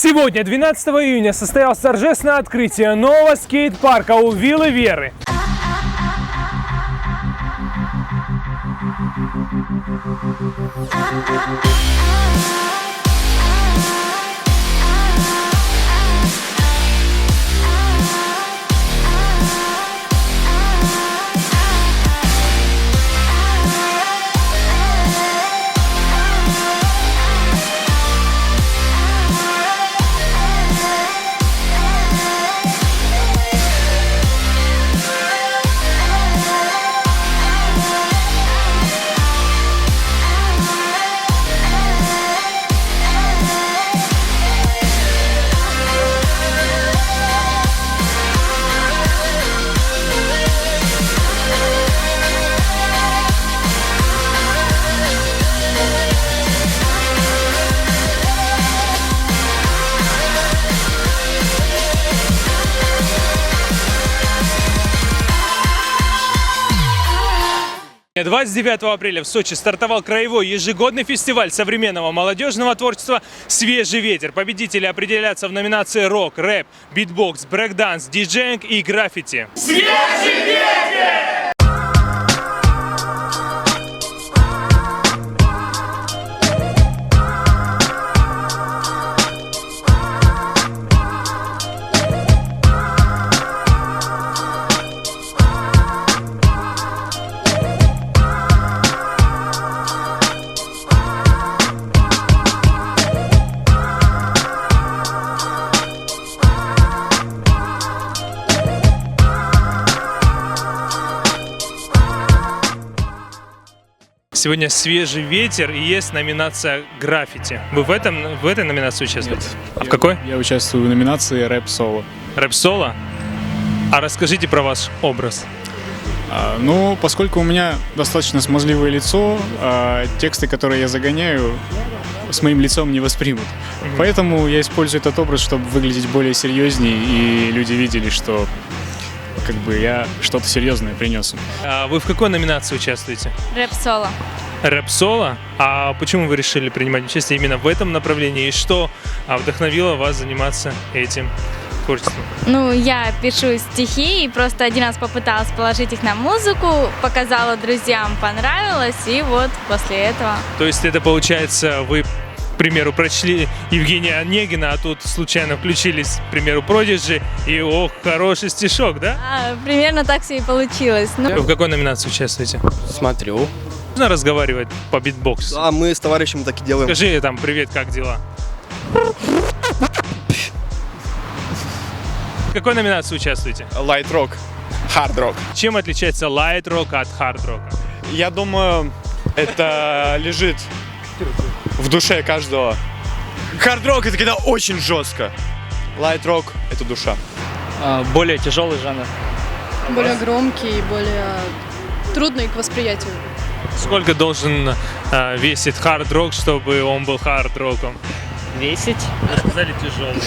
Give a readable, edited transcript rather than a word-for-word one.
Сегодня, 12 июня, состоялось торжественное открытие нового скейт-парка у Виллы Веры. Сегодня, 29 апреля, в Сочи стартовал краевой ежегодный фестиваль современного молодежного творчества «Свежий ветер». Победители определятся в номинации рок, рэп, битбокс, брейкданс, диджеинг и граффити. Свежий ветер! Сегодня «Свежий ветер» и есть номинация «Граффити». Вы в этой номинации участвуете? Нет. А в какой? Я участвую в номинации «Рэп-соло». Рэп-соло? А расскажите про ваш образ. Поскольку у меня достаточно смазливое лицо, тексты, которые я загоняю, с моим лицом не воспримут. Поэтому я использую этот образ, чтобы выглядеть более серьезнее, и люди видели, что я что-то серьезное принес. А вы в какой номинации участвуете? Рэп-соло. Рэп-соло? А почему вы решили принимать участие именно в этом направлении? И что вдохновило вас заниматься этим творчеством? Я пишу стихи и просто один раз попыталась положить их на музыку, показала друзьям, понравилось, и вот после этого. То есть это получается, вы, к примеру, прочли Евгения Онегина, а тут случайно включились, к примеру, Продиджи, и хороший стишок, да? Примерно так все и получилось. Вы в какой номинации участвуете? Смотрю. Можно разговаривать по битбоксу? Да, мы с товарищем так и делаем. Скажи там привет, как дела? В какой номинации участвуете? Light Rock, Hard Rock. Чем отличается Light Rock от Hard Rock? Я думаю, это лежит в душе каждого. Hard Rock — это когда очень жестко. Light Rock — это душа. Более тяжелый жанр. Более громкий, более трудный к восприятию. Сколько должен весить Hard Rock, чтобы он был Hard Rock'ом? 10. Вы сказали тяжелый.